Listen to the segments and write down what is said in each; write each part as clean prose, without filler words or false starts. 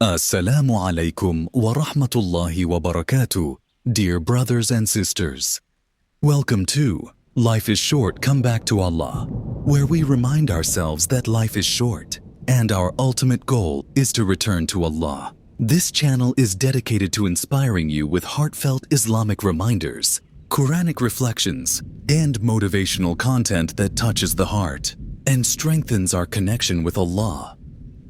Assalamu alaikum wa rahmatullahi wa barakatuh, dear brothers and sisters. Welcome to Life is Short, Come Back to Allah, where we remind ourselves that life is short and our ultimate goal is to return to Allah. This channel is dedicated to inspiring you with heartfelt Islamic reminders, Quranic reflections, and motivational content that touches the heart and strengthens our connection with Allah.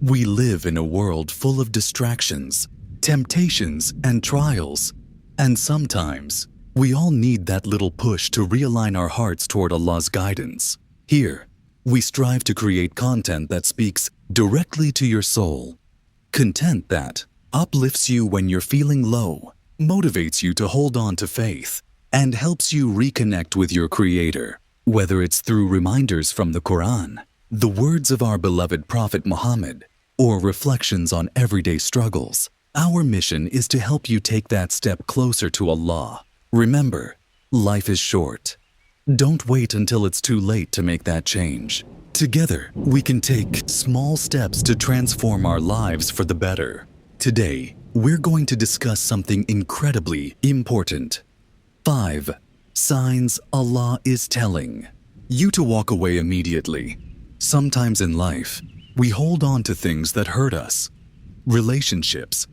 We live in a world full of distractions, temptations, and trials, and sometimes we all need that little push to realign our hearts toward Allah's guidance. Here, we strive to create content that speaks directly to your soul, content that uplifts you when you're feeling low, motivates you to hold on to faith, and helps you reconnect with your Creator, whether it's through reminders from the Quran, the words of our beloved Prophet Muhammad, or reflections on everyday struggles. Our mission is to help you take that step closer to Allah. Remember, life is short. Don't wait until it's too late to make that change. Together, we can take small steps to transform our lives for the better. Today, we're going to discuss something incredibly important. 5 signs Allah is telling you to walk away immediately. Sometimes in life, we hold on to things that hurt us, relationships,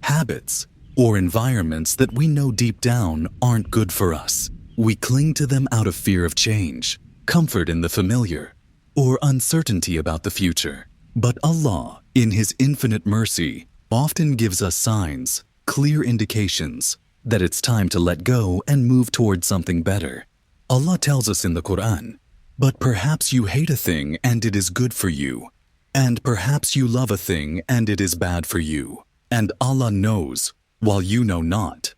habits, or environments that we know deep down aren't good for us. We cling to them out of fear of change, comfort in the familiar, or uncertainty about the future. But Allah, in His infinite mercy, often gives us signs, clear indications, that it's time to let go and move towards something better. Allah tells us in the Quran, "But perhaps you hate a thing and it is good for you. And perhaps you love a thing and it is bad for you. And Allah knows, while you know not."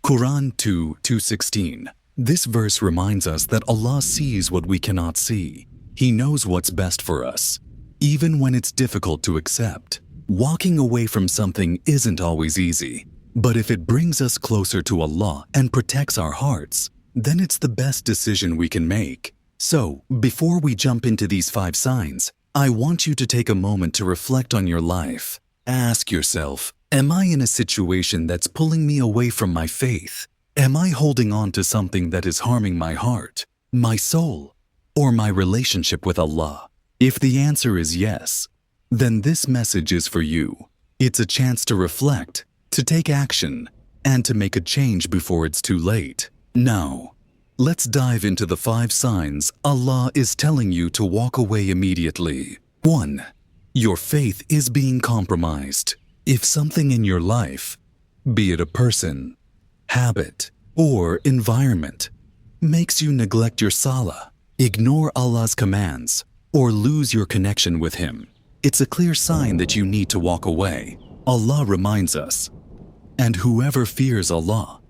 Quran 2:216. This verse reminds us that Allah sees what we cannot see. He knows what's best for us, even when it's difficult to accept. Walking away from something isn't always easy, but if it brings us closer to Allah and protects our hearts, then it's the best decision we can make. So, before we jump into these 5 signs, I want you to take a moment to reflect on your life. Ask yourself, am I in a situation that's pulling me away from my faith? Am I holding on to something that is harming my heart, my soul, or my relationship with Allah? If the answer is yes, then this message is for you. It's a chance to reflect, to take action, and to make a change before it's too late. Now, let's dive into the 5 signs Allah is telling you to walk away immediately. 1. Your faith is being compromised. If something in your life, be it a person, habit, or environment, makes you neglect your salah, ignore Allah's commands, or lose your connection with Him, it's a clear sign that you need to walk away. Allah reminds us, "And whoever fears Allah,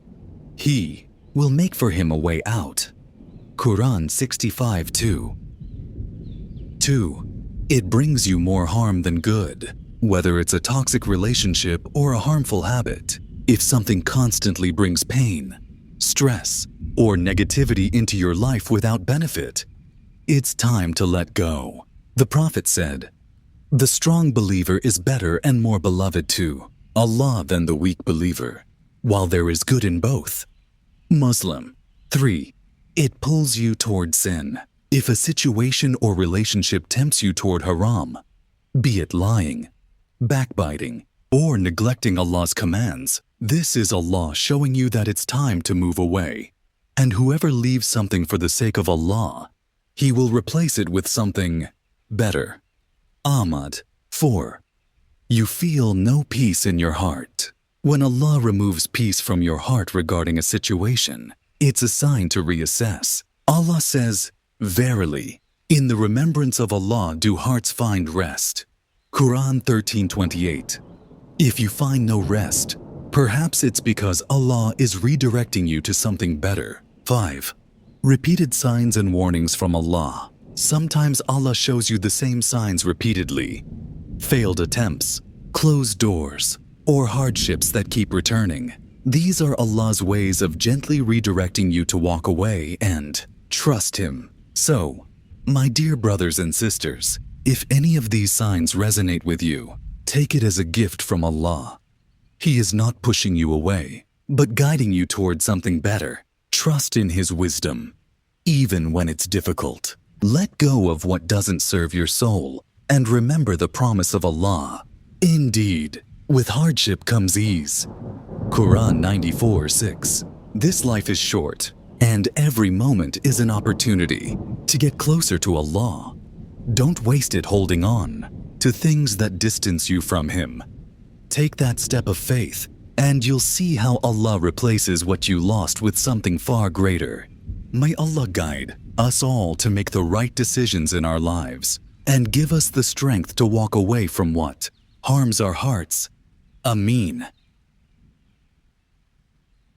He will make for him a way out." Quran 65:2. 2. It brings you more harm than good. Whether it's a toxic relationship or a harmful habit, if something constantly brings pain, stress, or negativity into your life without benefit, it's time to let go. The Prophet said, "The strong believer is better and more beloved to Allah than the weak believer, while there is good in both." Muslim. 3. It pulls you toward sin. If a situation or relationship tempts you toward haram, be it lying, backbiting, or neglecting Allah's commands, this is Allah showing you that it's time to move away. And whoever leaves something for the sake of Allah, He will replace it with something better. Ahmad. 4. You feel no peace in your heart. When Allah removes peace from your heart regarding a situation, it's a sign to reassess. Allah says, "Verily, in the remembrance of Allah do hearts find rest." Quran 13:28. If you find no rest, perhaps it's because Allah is redirecting you to something better. 5. Repeated signs and warnings from Allah. Sometimes Allah shows you the same signs repeatedly. Failed attempts, closed doors, or hardships that keep returning. These are Allah's ways of gently redirecting you to walk away and trust Him. So, my dear brothers and sisters, if any of these signs resonate with you, Take it as a gift from Allah. He is not pushing you away, but guiding you towards something better. Trust in His wisdom, even when it's difficult. Let go of what doesn't serve your soul, and remember the promise of Allah. Indeed, with hardship comes ease. Quran 94:6. This life is short, and every moment is an opportunity to get closer to Allah. Don't waste it holding on to things that distance you from Him. Take that step of faith, and you'll see how Allah replaces what you lost with something far greater. May Allah guide us all to make the right decisions in our lives and give us the strength to walk away from what harms our hearts. Ameen.